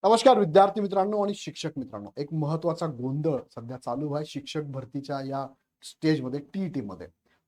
नमस्कार विद्यार्थी मित्रांनो आणि शिक्षक मित्रांनो. एक महत्त्वाचा गोंधळ सध्या चालू आहे शिक्षक भरतीच्या या स्टेजमध्ये टी-ई-टी मध्ये.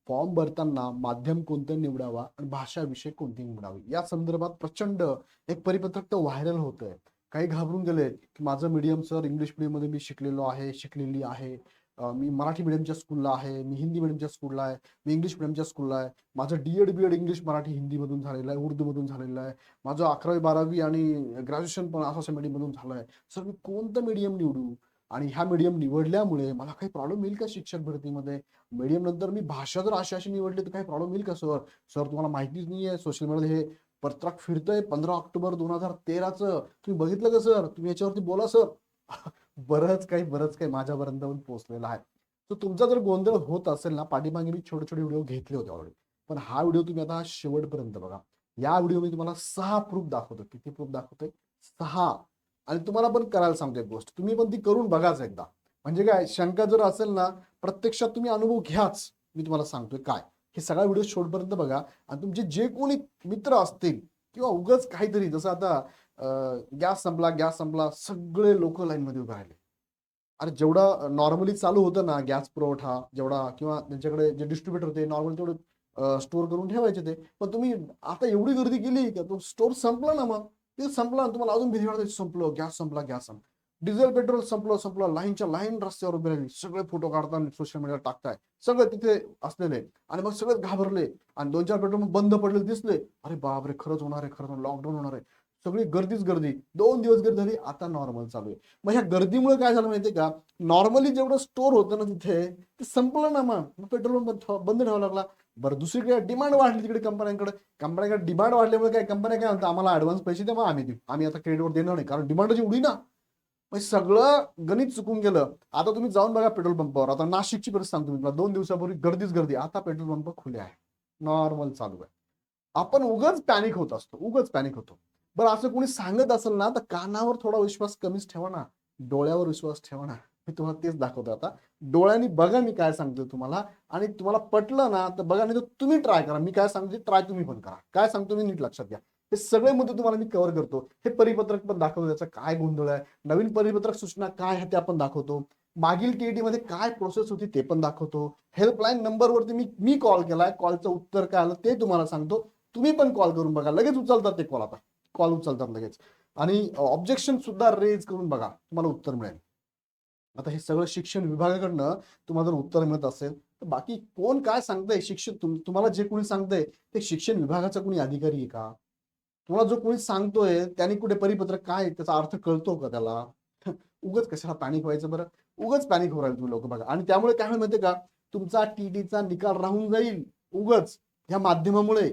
फॉर्म भरताना माध्यम कोणतं निवडावा आणि भाषा विषय कोणती निवडावी या संदर्भात प्रचंड एक परिपत्रक तर व्हायरल होतंय. काही घाबरून गेलेत, की माझं मीडियम सर इंग्लिश मीडियममध्ये मी शिकलेलो आहे, शिकलेली आहे. मी मराठी मीडियमच्या स्कूलला आहे, मी हिंदी मीडियमच्या स्कूलला आहे, मी इंग्लिश मीडियमच्या स्कूलला आहे. माझं डी-एड, बी-एड इंग्लिश, मराठी, हिंदीमधून झालेलं आहे, उर्दूमधून झालेलं आहे. माझं 11वी 12वी आणि ग्रॅज्युएशन पण अशा मीडियममधून झालंय. सर मी कोणतं मीडियम निवडू? आणि ह्या मीडियम निवडल्यामुळे मला काही प्रॉब्लेम येईल का शिक्षक भरतीमध्ये? मीडियम नंतर मी भाषा जर अशी निवडली तर काही प्रॉब्लेम येईल का सर? सर तुम्हाला माहितीच नाहीये सोशल मीडियावर हे पत्रक फिरतंय 15 ऑक्टोबर 2013चं. तुम्ही बघितलं का सर? तुम्ही याच्यावरती बोला सर. बरंच काही माझ्यापर्यंत पण पोहोचलेलं आहे. तर तुमचा जर गोंधळ होत असेल ना, पाठीमागे मी छोटे-छोटे व्हिडिओ घेतले होते ऑलरेडी. पण हा व्हिडिओ तुम्ही आता शेवटपर्यंत बघा. या व्हिडिओमध्ये तुम्हाला 6 प्रूफ दाखवतो. किती प्रूफ दाखवतोय? 6. आणि तुम्हाला पण करायला सांगतो एक गोष्ट. तुम्ही पण ती करून बघाच एकदा. म्हणजे काय शंका जर असेल ना, प्रत्यक्षात तुम्ही अनुभव घ्याच. मी तुम्हाला सांगतोय काय. हे सगळा व्हिडिओ शेवटपर्यंत बघा आणि तुमचे जे कोणी मित्र असतील किंवा उगाच काहीतरी जसं आता गॅस संपला सगळे लोकं लाईनमध्ये उभे राहिले. अरे जेवढा नॉर्मली चालू होतं ना गॅस पुरवठा जेवढा किंवा त्यांच्याकडे जे डिस्ट्रिब्युटर होते नॉर्मली तेवढे स्टोअर करून ठेवायचे ते. पण तुम्ही आता एवढी गर्दी केली का तो स्टोअर संपला ना मग. ते संपला आणि तुम्हाला अजून भीती वाटते संपलं, गॅस संपला. डिझेल, पेट्रोल संपलं. लाईनच्या लाईन रस्त्यावर उभी राहिली. सगळे फोटो काढताना सोशल मीडियावर टाकताय. सगळे तिथे असलेले आणि मग सगळे घाबरले आणि 2-4 पेट्रोल बंद पडलेले दिसले. अरे बापरे! खरंच होणार आहे, खरंच लॉकडाऊन होणार आहे. सगळी गर्दीच गर्दी. 2 दिवस गर्दी झाली. आता नॉर्मल चालू आहे. मग ह्या गर्दीमुळे काय झालं माहितीये का? नॉर्मली जेवढं स्टोअर होतं ना तिथे, ते संपलं ना मग. मग पेट्रोल पंप बंद ठेवावा लागला. बरं दुसरीकडे डिमांड वाढली तिकडे कंपन्यांकडे डिमांड वाढल्यामुळे काय कंपन्या काय म्हणतात, आम्हाला ॲडव्हान्स पैसे द्या, मग आम्ही देऊ. आम्ही आता क्रेडिटवर देणार नाही. कारण डिमांडच एवढी ना. मग सगळं गणित चुकून गेलं. आता तुम्ही जाऊन बघा पेट्रोल पंपावर. आता नाशिकची परिस्थिती सांगतो मी तुम्हाला. 2 दिवसापूर्वी गर्दीच गर्दी. आता पेट्रोल पंप खुले आहे. नॉर्मल चालू आहे. आपण उगाच पॅनिक होत असतो. उगाच पॅनिक होतो. बरं असं कोणी सांगत असेल ना, तर कानावर थोडा विश्वास कमीच ठेवा ना. डोळ्यावर विश्वास ठेवा ना. मी तुम्हाला तेच दाखवतो आता. डोळ्यांनी बघा मी काय सांगतोय तुम्हाला आणि तुम्हाला पटलं ना, तर बघा नाही तर तुम्ही ट्राय करा. मी काय सांगतो ट्राय तुम्ही पण करा. काय सांगतो मी नीट लक्षात घ्या. हे सगळे मुद्दे तुम्हाला मी कव्हर करतो. हे परिपत्रक पण दाखवतो त्याचा काय गोंधळ आहे. नवीन परिपत्रक सूचना काय आहे त्या पण दाखवतो. मागील टी मध्ये काय प्रोसेस होती ते पण दाखवतो. हेल्पलाईन नंबरवरती मी मी कॉल केलाय. कॉलचं उत्तर काय आलं ते तुम्हाला सांगतो. तुम्ही पण कॉल करून बघा. लगेच उचलतात ते कॉल आता. कॉल उचलतात लगेच. आणि ऑब्जेक्शन सुद्धा रेज करून बघा. तुम्हाला उत्तर मिळेल. आता हे सगळं शिक्षण विभागाकडनं तुम्हाला जर उत्तर मिळत असेल, तर बाकी कोण काय सांगतंय शिक्षक तुम्हाला जे कोणी सांगतंय ते शिक्षण विभागाचा कोणी अधिकारी आहे का? तुम्हाला जो कोणी सांगतोय त्याने कुठे परिपत्रक काय आहे, त्याचा अर्थ कळतो का त्याला? उगाच कशाला पॅनिक व्हायचं बरं? उगाच पॅनिक होऊ राहिले तुम्ही लोकं बघा. आणि त्यामुळे काय होईल माहितीये का? तुमचा टी-टीचा निकाल राहून जाईल. उगाच ह्या माध्यमामुळे.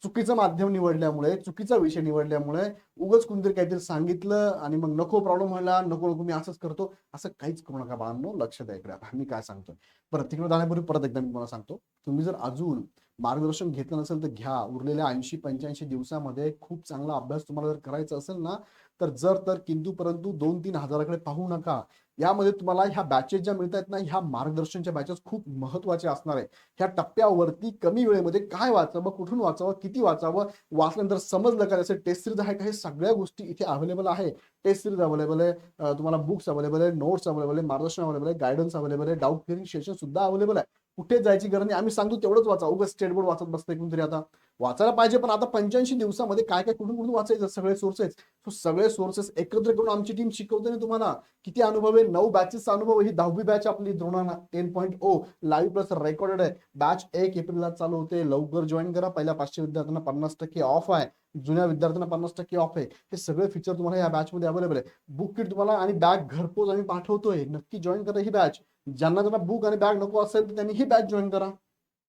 चुकीचं माध्यम निवडल्यामुळे, चुकीचा विषय निवडल्यामुळे उगाच कुणीतरी काहीतरी सांगितलं आणि मग नको प्रॉब्लेम व्हायला, नको मी असंच करतो. असं काहीच करू नका बाळांनो. लक्ष द्या इकडे आता मी काय सांगतोय. बरं तिकडे जाण्यापूर्वी परत एकदा मी तुम्हाला सांगतो. तुम्ही जर अजून मार्गदर्शन घेतलं नसेल तर घ्या. उरलेल्या 80-85 दिवसामध्ये खूप चांगला अभ्यास तुम्हाला जर करायचा असेल ना, तर किंतु परंतु 2-3 हजाराकडे पाहू नका. यामध्ये तुम्हाला ह्या बॅचेस ज्या मिळतायत ना, ह्या मार्गदर्शनच्या बॅचेस खूप महत्त्वाच्या असणार आहे. ह्या टप्प्यावरती कमी वेळेमध्ये काय वाचावं, कुठून वाचावं, किती वाचावं, वाचल्यानंतर समजलं का त्याचे टेस्ट सीरीज आहे का, हे सगळ्या गोष्टी इथे अवेलेबल आहे. टेस्ट सीरीज अवेलेबल आहे, तुम्हाला बुक्स अवेलेबल आहे, नोट्स अवेलेबल आहे, मार्गदर्शन अवेलेबल आहे, गायडन्स अवेलेबल आहे, डाऊट क्लिअरिंग सेशन सुद्धा अवेलेबल आहे. कुठे जायची गरज नाही. आम्ही सांगतो तेवढंच वाचा. उगाच स्टेट बोर्ड वाचत बसतंय कोणतरी आता. वाचायला पाहिजे पण आता 85 दिवसामध्ये काय काय कुठून वाचायचं सगळे सोर्सेस. सगळे सोर्सेस एकत्र करून आमची टीम शिकवते ना तुम्हाला. किती अनुभव आहे? 9 बॅचेसचा अनुभव. ही 10वी बॅच आपली द्रोणा 10.0 लाईव्ह प्लस रेकॉर्डेड आहे. बॅच 1 एप्रिलला चालू होते. लवकर जॉईन करा. पहिल्या 500 विद्यार्थ्यांना 50% ऑफ आहे. जुन्या विद्यार्थ्यांना 50% ऑफ आहे. हे सगळे फीचर तुम्हाला या बॅच मध्ये अवेलेबल आहे. बुक किट तुम्हाला आणि बॅग घरपोच आम्ही पाठवतोय. नक्की जॉईन करा ही बॅच. ज्यांना बुक आणि बॅग नको असेल तर त्यांनी ही बॅच जॉईन करा.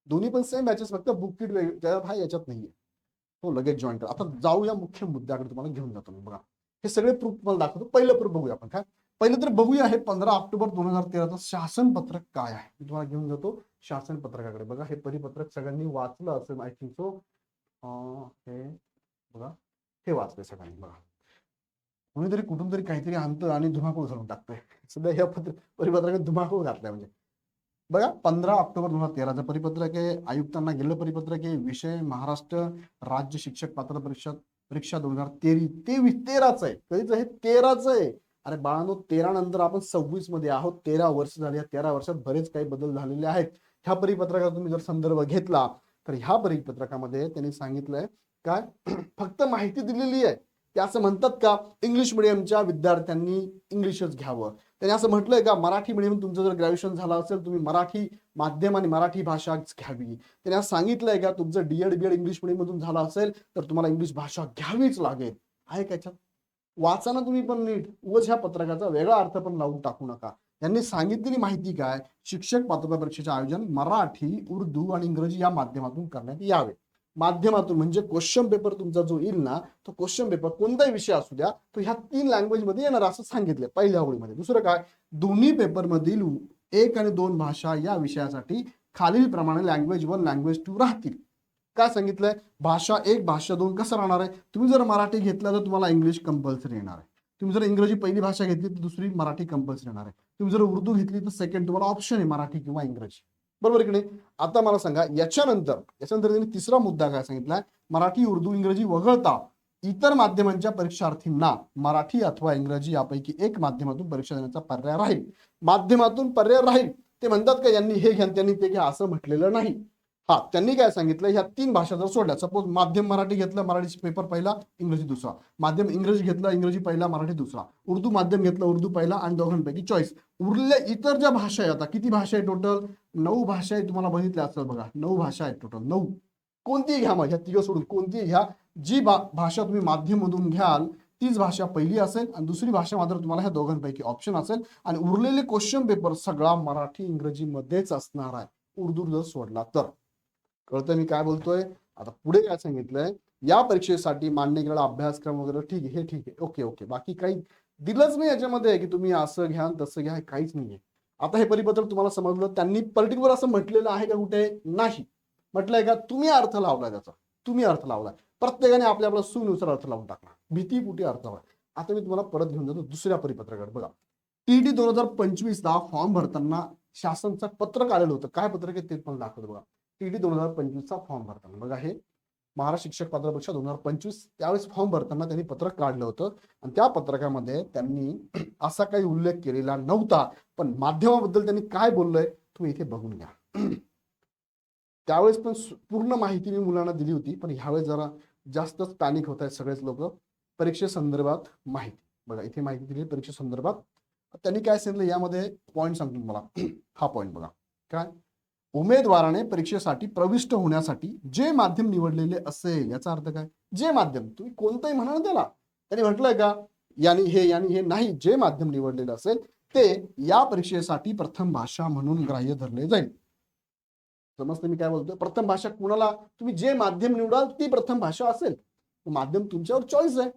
दोन्ही पण सेम बॅचेस, फक्त बुक किट त्याच्यात हा याच्यात नाहीये. हो लगेच जॉईन करा. आता जाऊया मुख्य मुद्द्याकडे तुम्हाला घेऊन जातो मी. बघा हे सगळे प्रूफ तुम्हाला दाखवतो. पहिलं प्रूफ बघूया आपण काय. पहिलं तर बघूया हे 15 ऑक्टोबर 2013चं शासन पत्रक काय आहे. मी तुम्हाला घेऊन जातो शासन पत्रकाकडे. बघा हे परिपत्रक सगळ्यांनी वाचलं असेल आय थिंक सो. हे बघा हे वाचलंय सगळ्यांनी. बघा कोणीतरी कुठून तरी काहीतरी आणतं आणि धुमाकूळ घालून टाकतोय. सध्या या परिपत्रकात धुमाकूळ घातलाय म्हणजे. बघा 15 ऑक्टोबर 2013चं परिपत्रक आहे. आयुक्तांना गेलेलं परिपत्रक आहे. विषय महाराष्ट्र राज्य शिक्षक पात्रता परीक्षा परीक्षा 2013 आहे. कधीच हे 13चं आहे. अरे बाळांनो, 13 नंतर आपण 26 मध्ये आहोत. 13 वर्ष झाली. या 13 वर्षात बरेच काही बदल झालेले आहेत. ह्या परिपत्रकाचा तुम्ही जर संदर्भ घेतला तर ह्या परिपत्रकामध्ये त्यांनी सांगितलंय काय फक्त माहिती दिलेली आहे. ते असं म्हणतात का इंग्लिश मिडियमच्या विद्यार्थ्यांनी इंग्लिशच घ्यावं. त्यांनी असं म्हटलंय का मराठी मिडियम तुमचं जर ग्रॅज्युएशन झालं असेल तुम्ही मराठी माध्यम आणि मराठी भाषाच घ्यावी. त्यांनी असं सांगितलंय का तुमचं डीएड बीएड इंग्लिश मिडियम मधून झालं असेल तर तुम्हाला इंग्लिश भाषा घ्यावीच लागेल. आहे का याच्यात? वाचा ना तुम्ही पण नीट. उगाच ह्या पत्रकाचा वेगळा अर्थ पण लावून टाकू नका. यांनी सांगितलेली माहिती काय शिक्षक पात्रता परीक्षेचे आयोजन मराठी, उर्दू आणि इंग्रजी या माध्यमातून करण्यात यावे. माध्यमातून म्हणजे क्वेश्चन पेपर तुमचा जो येईल ना तो क्वेश्चन पेपर कोणताही विषय असू द्या तो ह्या 3 लँग्वेज मध्ये येणार असं सांगितलं पहिल्या ओळीमध्ये. दुसरं काय दोन्ही पेपर मधील 1 आणि 2 भाषा या विषयासाठी खालील प्रमाणे लँग्वेज 1 लँग्वेज 2 राहतील. काय सांगितलंय भाषा 1 भाषा 2 कसं राहणार आहे. तुम्ही जर मराठी घेतला तर तुम्हाला इंग्लिश कंपल्सरी येणार आहे. तुम्ही जर इंग्रजी पहिली भाषा घेतली तर दुसरी मराठी कंपल्सरी येणार आहे. तुम्ही जर उर्दू घेतली तर सेकंड तुम्हाला ऑप्शन आहे मराठी किंवा इंग्रजी. बरोबर की नाही. आता मला सांगा याच्यानंतर त्यांनी तिसरा मुद्दा काय सांगितलाय मराठी उर्दू इंग्रजी वगळता इतर माध्यमांच्या परीक्षार्थींना मराठी अथवा इंग्रजी यापैकी एक माध्यमातून परीक्षा देण्याचा पर्याय राहील. माध्यमातून पर्याय राहील. ते म्हणतात का यांनी हे घ्या त्यांनी ते घ्या असं म्हटलेलं नाही. हा त्यांनी काय सांगितलं ह्या 3 भाषा जर सोडल्या सपोज माध्यम मराठी घेतलं मराठी पेपर पहिला इंग्रजी दुसरा, माध्यम इंग्रजी घेतलं इंग्रजी पहिला मराठी दुसरा, उर्दू माध्यम घेतलं उर्दू पहिला आणि दोघांपैकी चॉईस. उरल्या इतर ज्या भाषा आहे आता किती भाषा आहे टोटल 9 भाषा आहे. तुम्हाला बघितल्या असेल बघा 9 भाषा आहेत टोटल 9. कोणतीही घ्या मग ह्या 3 सोडून कोणतीही घ्या. जी भाषा तुम्ही माध्यम मधून घ्याल तीच भाषा पहिली असेल आणि दुसरी भाषा मात्र तुम्हाला ह्या दोघांपैकी ऑप्शन असेल आणि उरलेले क्वेश्चन पेपर सगळा मराठी इंग्रजी मध्येच असणार आहे उर्दू जर सोडला तर. कळतं मी काय बोलतोय. आता पुढे काय सांगितलंय या परीक्षेसाठी मान्य केलेला अभ्यासक्रम वगैरे ठीक आहे हे ठीक आहे ओके ओके बाकी काही दिलंच नाही याच्यामध्ये की तुम्ही असं घ्या तसं घ्या काहीच नाहीये. आता हे परिपत्रक तुम्हाला समजलं त्यांनी पर्टिक्युलर असं म्हटलेलं आहे का कुठे नाही म्हटलंय का तुम्ही अर्थ लावलाय त्याचा तुम्ही अर्थ लावलाय प्रत्येकाने आपल्या आपल्या सुनुसार अर्थ लावून टाकला भीती कुठे अर्थ लावला. आता मी तुम्हाला परत घेऊन जातो दुसऱ्या परिपत्रकात. बघा टीईटी 2025 ला फॉर्म भरताना शासनचं पत्रक आलेलं होतं. काय पत्रक आहे ते पण दाखवतो बघा. टीईटी 2025 चा फॉर्म भरताना बघा हे महाराष्ट्र शिक्षक पात्रता परीक्षा 2025 त्यावेळेस फॉर्म भरताना त्यांनी पत्रक काढलं होतं आणि त्या पत्रकामध्ये त्यांनी असा काही उल्लेख केलेला नव्हता. पण माध्यमाबद्दल त्यांनी काय बोललंय तुम्ही इथे बघून घ्या. त्यावेळेस पण पूर्ण माहिती मी मुलांना दिली होती पण ह्यावेळेस जरा जास्तच पॅनिक होत आहेत सगळेच लोक. परीक्षेसंदर्भात माहिती बघा इथे माहिती दिली परीक्षेसंदर्भात. त्यांनी काय सांगितलं यामध्ये पॉईंट सांगतो मला. हा पॉईंट बघा काय उमेदवाराने परीक्षेसाठी प्रविष्ट होण्यासाठी जे माध्यम निवडलेले असेल याचा अर्थ काय जे माध्यम तुम्ही कोणतंही म्हणा ना त्याला. त्यांनी म्हटलंय का यानी हे नाही जे माध्यम निवडलेलं असेल ते या परीक्षेसाठी प्रथम भाषा म्हणून ग्राह्य धरले जाईल. समजतं मी काय बोलतोय. प्रथम भाषा कुणाला तुम्ही जे माध्यम निवडाल ती प्रथम भाषा असेल. माध्यम तुमच्यावर चॉईस आहे.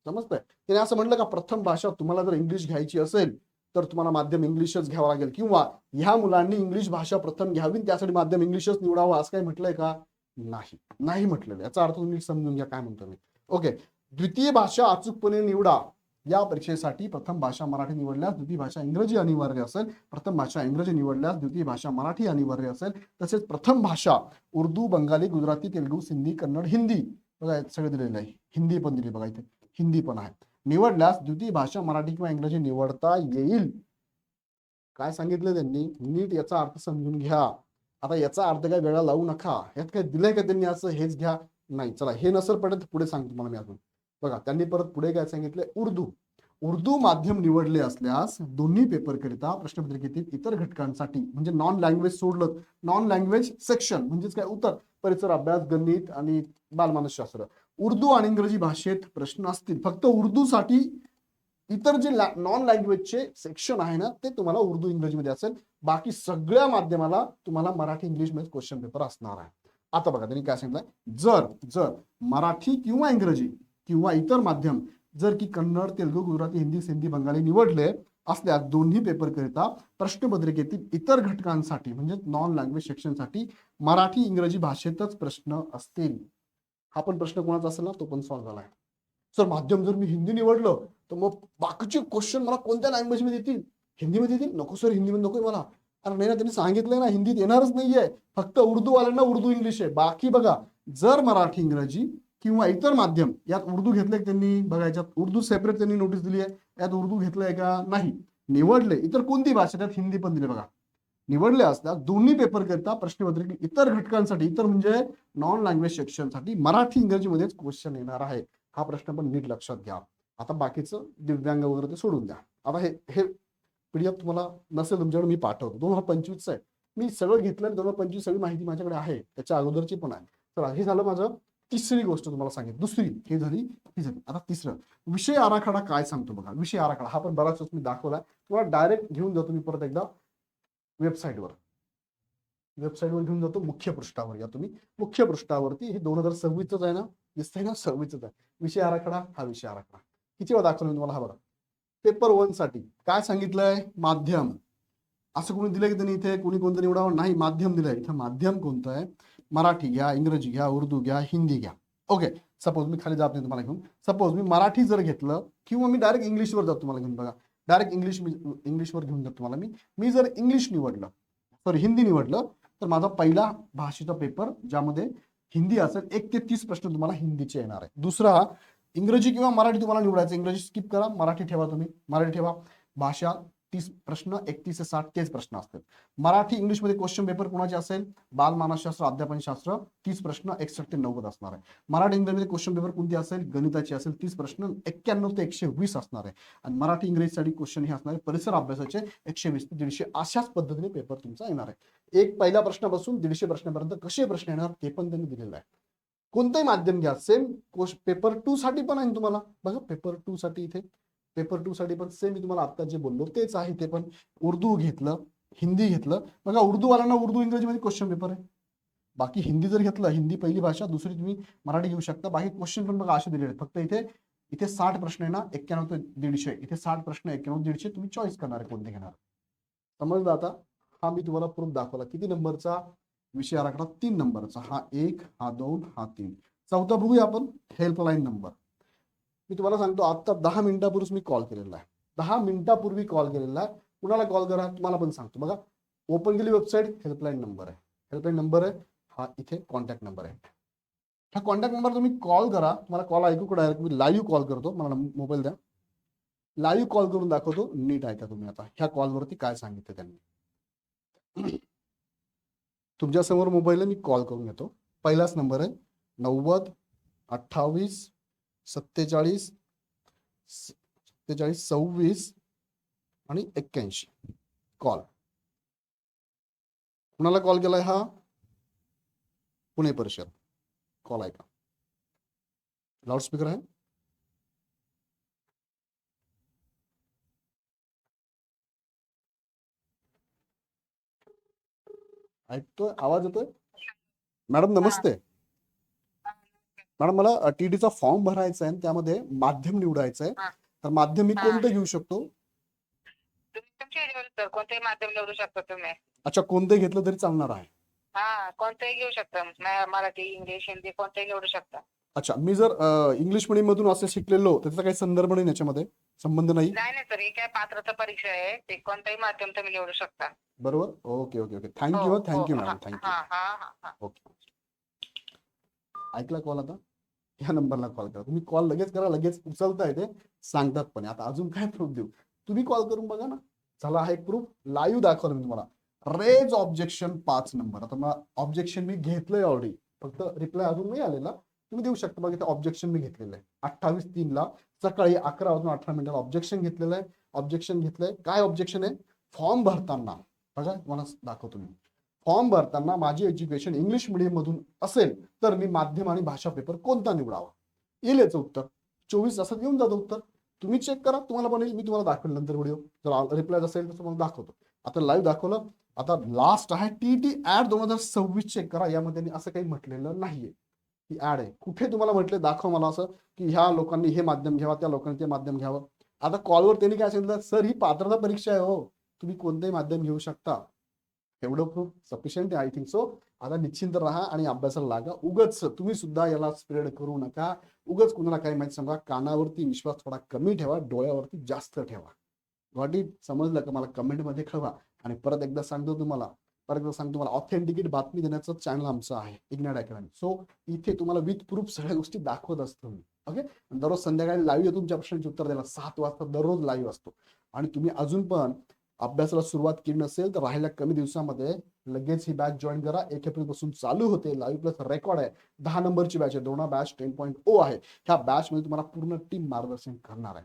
समजतंय. त्याने असं म्हटलं का प्रथम भाषा तुम्हाला जर इंग्लिश घ्यायची असेल तर तुम्हाला माध्यम इंग्लिशच घ्यावं लागेल किंवा ह्या मुलांनी इंग्लिश भाषा प्रथम घ्यावी त्यासाठी माध्यम इंग्लिशच निवडावं असं काही म्हटलंय का नाही म्हटलेलं. याचा अर्थ तुम्ही समजून घ्या काय म्हणतो मी. ओके द्वितीय भाषा अचूकपणे निवडा. या परीक्षेसाठी प्रथम भाषा मराठी निवडल्यास द्वितीय भाषा इंग्रजी अनिवार्य असेल. प्रथम भाषा इंग्रजी निवडल्यास द्वितीय भाषा मराठी अनिवार्य असेल. तसेच प्रथम भाषा उर्दू बंगाली गुजराती तेलुगू सिंधी कन्नड हिंदी बघा सगळे दिलेलं आहे. हिंदी पण दिली बघा इथे हिंदी पण आहे. निवडल्यास द्वितीय भाषा मराठी किंवा इंग्रजी निवडता येईल. काय सांगितलं त्यांनी नीट याचा अर्थ समजून घ्या. आता याचा अर्थ काय वेगळा लावू नका. यात काय दिलंय का त्यांनी असं हेच घ्या नाही. चला हे नसेल पडत पुढे सांगतो मला मी अजून. बघा त्यांनी परत पुढे काय सांगितलंय उर्दू माध्यम निवडले असल्यास दोन्ही पेपर करिता प्रश्नपत्रिकेतील इतर घटकांसाठी म्हणजे नॉन लँग्वेज सोडलं नॉन लँग्वेज सेक्शन म्हणजेच काय उत्तर परिसर अभ्यास गणित आणि बालमानसशास्त्र उर्दू आणि इंग्रजी भाषेत प्रश्न असतील. फक्त उर्दूसाठी इतर जे नॉन लँग्वेजचे सेक्शन आहे ना ते तुम्हाला उर्दू इंग्रजीमध्ये असेल. बाकी सगळ्या माध्यमाला तुम्हाला मराठी इंग्लिश मध्ये क्वेश्चन पेपर असणार आहे. आता बघा त्यांनी काय सांगितलं जर मराठी किंवा इंग्रजी किंवा इतर माध्यम जर की कन्नड तेलुगू गुजराती हिंदी सिंधी बंगाली निवडले असल्यास दोन्ही पेपर करिता प्रश्नपत्रिकेतील इतर घटकांसाठी म्हणजे नॉन लँग्वेज सेक्शनसाठी मराठी इंग्रजी भाषेतच प्रश्न असतील. हा पण प्रश्न कोणाचा असेल ना तो पण सॉल्व्ह झालाय. सर माध्यम जर मी हिंदी निवडलं तर मग बाकीचे क्वेश्चन मला कोणत्या लँग्वेज मध्ये येतील हिंदीमध्ये येतील नको सर हिंदीमध्ये नकोय मला. अरे नाही ना त्यांनी सांगितलंय ना हिंदीत येणारच नाहीये. फक्त उर्दू वाल्यांना उर्दू इंग्लिश आहे. बाकी बघा जर मराठी इंग्रजी किंवा इतर माध्यम, यात उर्दू घेतलंय त्यांनी बघा, याच्यात उर्दू सेपरेट त्यांनी नोटीस दिली आहे, यात उर्दू घेतलंय का नाही, निवडले इतर कोणती भाषा, त्यात हिंदी पण दिले बघा, निवडले असतात दोन्ही पेपर करता प्रश्नपत्रिका इतर घटकांसाठी, इतर म्हणजे नॉन लँग्वेज सेक्शनसाठी मराठी इंग्रजीमध्येच क्वेश्चन येणार आहे. हा प्रश्न पण नीट लक्षात घ्या. आता बाकीचं दिव्यांग वगैरे ते सोडून द्या. आता हे पीडीएफ तुम्हाला नसेल तुमच्याकडे, मी पाठवतो. 2025 आहे, मी सगळं घेतलं. 2025 सगळी माहिती माझ्याकडे आहे, त्याच्या अगोदरची पण आहे. तर हे झालं माझं तिसरी गोष्ट तुम्हाला सांगितली. दुसरी ही झाली, ही झाली. आता तिसरं विषय आराखडा काय सांगतो बघा. विषय आराखडा हा पण बराच मी दाखवला, तुम्हाला डायरेक्ट घेऊन जातो मी परत एकदा वेबसाईटवर घेऊन जातो. मुख्य पृष्ठावर या तुम्ही. मुख्य पृष्ठावरती हे 2026च आहे ना, दिसतंय ना, 26च आहे विषय आराखडा. हा विषय आराखडा किती वेळा दाखवला मी तुम्हाला, हा बघा. पेपर 1 साठी काय सांगितलंय, माध्यम. असं कोणी दिलंय की त्यांनी इथे कोणी कोणतं निवडावं, नाही, माध्यम दिलंय. इथं माध्यम कोणतं आहे, मराठी घ्या, इंग्रजी घ्या, उर्दू घ्या, हिंदी घ्या. ओके, सपोज मी खाली जात नाही तुम्हाला घेऊन, सपोज मी मराठी जर घेतलं किंवा मी डायरेक्ट इंग्लिशवर जातो तुम्हाला घेऊन, बघा डायरेक्ट इंग्लिशवर घेऊन जातो तुम्हाला मी जर इंग्लिश निवडलं, सॉरी हिंदी निवडलं, तर माझा पहिला भाषेचा पेपर ज्यामध्ये हिंदी असेल, 1 ते 30 प्रश्न तुम्हाला हिंदीचे येणार आहे. दुसरा इंग्रजी किंवा मराठी तुम्हाला निवडायचं, इंग्रजी स्किप करा, मराठी ठेवा, तुम्ही मराठी ठेवा. भाषा 30 प्रश्न, 31 ते 60 तेच प्रश्न असतात. मराठी इंग्लिशमध्ये क्वेश्चन पेपर कोणाचे असेल, बालमानसशास्त्र, अध्यापनशास्त्र, 30 प्रश्न 61 ते 90 असणार आहे. मराठी इंग्रजीमध्ये क्वेश्चन पेपर कोणती असेल, गणिताची असेल, 30 प्रश्न 91 ते 120 असणार आहे. आणि मराठी इंग्रजीसाठी क्वेश्चन हे असणार आहे परिसर अभ्यासाचे 120 ते 150. अशाच पद्धतीने पेपर तुमचा येणार आहे. एक पहिल्या प्रश्नापासून 150 प्रश्नापर्यंत कसे प्रश्न येणार ते पण त्यांनी दिलेलं आहे. कोणतंही माध्यम घ्या, सेम पेपर 2 साठी पण आहे तुम्हाला बघा. पेपर 2 साठी इथे पेपर 2 साठी पण सेम मी तुम्हाला आता जे बोललो तेच आहे. ते पण उर्दू घेतलं, हिंदी घेतलं, बघा उर्दू वाल्यांना उर्दू इंग्रजीमध्ये क्वेश्चन पेपर आहे. बाकी हिंदी जर घेतलं, हिंदी पहिली भाषा, दुसरी तुम्ही मराठी घेऊ शकता. बाकी क्वेश्चन पण बघा असे दिलेले आहेत. फक्त इथे 60 प्रश्न आहे ना, 91 ते 150, इथे 60 प्रश्न 91 150, तुम्ही चॉईस करणार आहे कोणते घेणार. समजलं आता. हा मी तुम्हाला प्रूफ दाखवला. किती नंबरचा विषय आराखडा, 3 नंबरचा. हा 1, हा 2, हा 3. चौथा बघूया आपण, हेल्पलाईन नंबर. मी तुम्हाला सांगतो, आता 10 मिनिटापूर्वीच मी कॉल केलेला आहे. 10 मिनिटापूर्वी कॉल केलेला आहे. कुणाला कॉल करा तुम्हाला पण सांगतो बघा. ओपन केली वेबसाईट, हेल्पलाईन नंबर आहे, हेल्पलाईन नंबर आहे हा. इथे कॉन्टॅक्ट नंबर आहे, हा कॉन्टॅक्ट नंबर तुम्ही कॉल करा. तुम्हाला कॉल ऐकू का डायरेक्ट मी लाईव्ह कॉल करतो. मला मोबाईल द्या, लाईव्ह कॉल करून दाखवतो. नीट ऐका तुम्ही. आता ह्या कॉलवरती काय सांगितलं त्यांनी. तुमच्यासमोर मोबाईल आहे, मी कॉल करून घेतो. पहिलाच नंबर आहे 90 28 47 26 आणि 81. कॉल कुणाला कॉल केलाय, हा पुणे परिषद. कॉल ऐका, लाऊडस्पीकर आहे. ऐकतोय, आवाज येतोय. मॅडम नमस्ते. मॅडम मला टीडीचा फॉर्म भरायचा आहे, त्यामध्ये माध्यम निवडायचं आहे. तर माध्यम मी कोणतं घेऊ शकतो. कोणतेही माध्यम निवडू शकता तुम्ही. अच्छा, कोणतं घेतलं तरी चालणार आहे. हा, कोणतेही घेऊ शकता. मराठी, इंग्लिश, हिंदी कोणतेही निवडू शकता. अच्छा, मी जर इंग्लिश मीडियम मधून असं शिकलेलो, त्याचा काही संदर्भ नाही, याच्यामध्ये संबंध नाही. नाही सर, ही काय पात्रता परीक्षा आहे, ते कोणतेही माध्यम तुम्ही निवडू शकता. बरोबर. Okay okay okay, thank you thank you madam, thank you. Okay, ऐकला कॉल. आता ह्या नंबरला कॉल करा तुम्ही. कॉल लगेच करा, लगेच उचलता येते, सांगतात पण. आता अजून काय प्रूफ देऊ, तुम्ही कॉल करून बघा ना. चला, हा एक प्रूफ लाईव्ह दाखवलं मी तुम्हाला. Raise objection 5 number. आता मला ऑब्जेक्शन मी घेतलंय ऑलरेडी, फक्त रिप्लाय अजून नाही आलेला. तुम्ही देऊ शकता. बघा इथे ऑब्जेक्शन मी घेतलेलं आहे 28/3 सकाळी 11:18 ऑब्जेक्शन घेतलेलं आहे. ऑब्जेक्शन घेतलंय. काय ऑब्जेक्शन आहे, फॉर्म भरताना बघा तुम्हाला दाखवतो मी. फॉर्म भरताना माझी एज्युकेशन इंग्लिश मिडियम मधून असेल तर मी माध्यम आणि भाषा पेपर कोणता निवडावा, येईल याचं उत्तर. 24 तासात येऊन जातं उत्तर. तुम्ही चेक करा, तुम्हाला पण येईल. मी तुम्हाला दाखवेल नंतर व्हिडिओ, जर रिप्लाय असेल तर तुम्हाला दाखवतो. आता लाईव्ह दाखवलं. आता लास्ट आहे टीटी ऍड 2026. चेक करा, यामध्ये असं काही म्हटलेलं नाहीये की ऍड आहे. कुठे तुम्हाला म्हटले दाखव मला असं की ह्या लोकांनी हे माध्यम घ्यावा, त्या लोकांनी ते माध्यम घ्यावं. आता कॉलवर त्यांनी काय सांगितलं, सर ही पात्रता परीक्षा आहे हो, तुम्ही कोणतेही माध्यम घेऊ शकता. एवढं प्रूफ सफिशियंट आहे, आय थिंक सो. आता निश्चिंत राहा आणि अभ्यासाला लागा. उगच तुम्ही सुद्धा याला स्प्रेड करू नका. उगच कुणाला काही माहिती सांगा. कानावरती विश्वास थोडा कमी ठेवा, डोळ्यावरती जास्त ठेवा. Got it? समजलं का? मला कमेंटमध्ये कळवा. आणि परत एकदा सांगतो तुम्हाला, परत एकदा सांगतो तुम्हाला ऑथेंटिकेट बातमी देण्याचं चॅनल आमचं आहे इग्नाइट अकॅडमी. सो इथे तुम्हाला विथ प्रूफ सगळ्या गोष्टी दाखवत असतो मी. ओके, दररोज संध्याकाळी लाईव्ह येतो तुमच्या प्रश्नांची उत्तर द्यायला 7 वाजता दररोज लाईव्ह असतो. आणि तुम्ही अजून पण अभ्यासाला सुरुवात केली नसेल तर राहिल्या कमी दिवसामध्ये लगेच ही बॅच जॉईन करा. 1 एप्रिल पासून चालू होते. लाईव्ह प्लस रेकॉर्ड आहे. 10 नंबरची बॅच आहे. दोना बॅच 10.0 आहे. ह्या बॅच मध्ये तुम्हाला पूर्ण टीम मार्गदर्शन करणार आहे.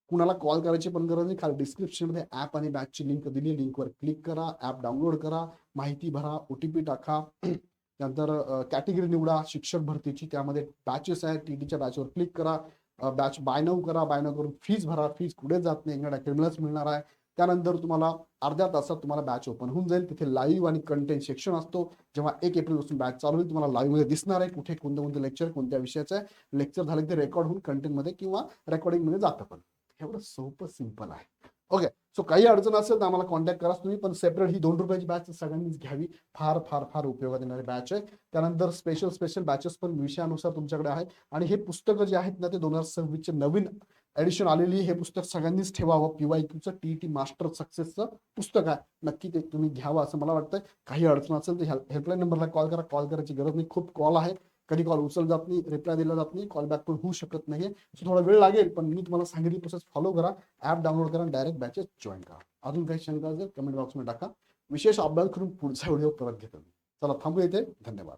कुणाला कॉल करायची पण गरज नाही. खाली डिस्क्रिप्शनमध्ये ऍप आणि बॅचची लिंक दिली. लिंकवर क्लिक करा, ऍप डाउनलोड करा, माहिती भरा, OTP टाका, त्यानंतर कॅटेगरी निवडा शिक्षक भरतीची. त्यामध्ये बॅचेस आहेत. TTच्या बॅचवर क्लिक करा, बॅच बाय नाऊ करा. बाय नाऊ करून फीज भरा. फीज कुठे जात नाही, इग्नाइट अकॅडमीलाच मिळणार आहे. त्यानंतर तुम्हाला अर्ध्या तासात तुम्हाला बॅच ओपन होऊन जाईल. तिथे लाईव्ह आणि कंटेंट सेक्शन असतो. जेव्हा 1 एप्रिल पासून बॅच चालू होईल तुम्हाला लाईव्ह मध्ये दिसणार आहे कुठे कोणते कोणते लेक्चर कोणत्या विषयाचं आहे. लेक्चर झाले ते रेकॉर्ड होऊन कंटेंटमध्ये किंवा रेकॉर्डिंगमध्ये जातं. पण एवढं सोपं सिंपल आहे. ओके, सो काही अडचण असेल तर आम्हाला कॉन्टॅक्ट करा तुम्ही. पण सेपरेट ही 2 रुपयाची बॅच सगळ्यांनीच घ्यावी. फार फार फार उपयोगात येणारी बॅच आहे. त्यानंतर स्पेशल बॅचेस पण विषयानुसार तुमच्याकडे आहेत. आणि हे पुस्तकं जे आहेत ना ते 2026चे नवीन एडिशन आलेली. हे पुस्तक सगळ्यांनीच ठेवावं. PYQचं TET मास्टर सक्सेसचं पुस्तक आहे. नक्की ते तुम्ही घ्यावं असं मला वाटतं. काही अडचण असेल तर हेल्पलाईन नंबरला कॉल करा. कॉल करायची गरज नाही. खूप कॉल आहे. कधी कॉल उचल जात नाही, रिप्लाय दिला जात नाही, कॉल बॅक पण होऊ शकत नाहीये. सो थोडा वेळ लागेल. पण मी तुम्हाला सांगितली प्रोसेस फॉलो करा. ऍप डाउनलोड करा, डायरेक्ट बॅचेस जॉईन करा. अजून काही शंका असेल कमेंट बॉक्समध्ये टाका. विशेष अभ्यास करून पुढचा व्हिडिओ परत घेतो. चला थांबू येते. धन्यवाद.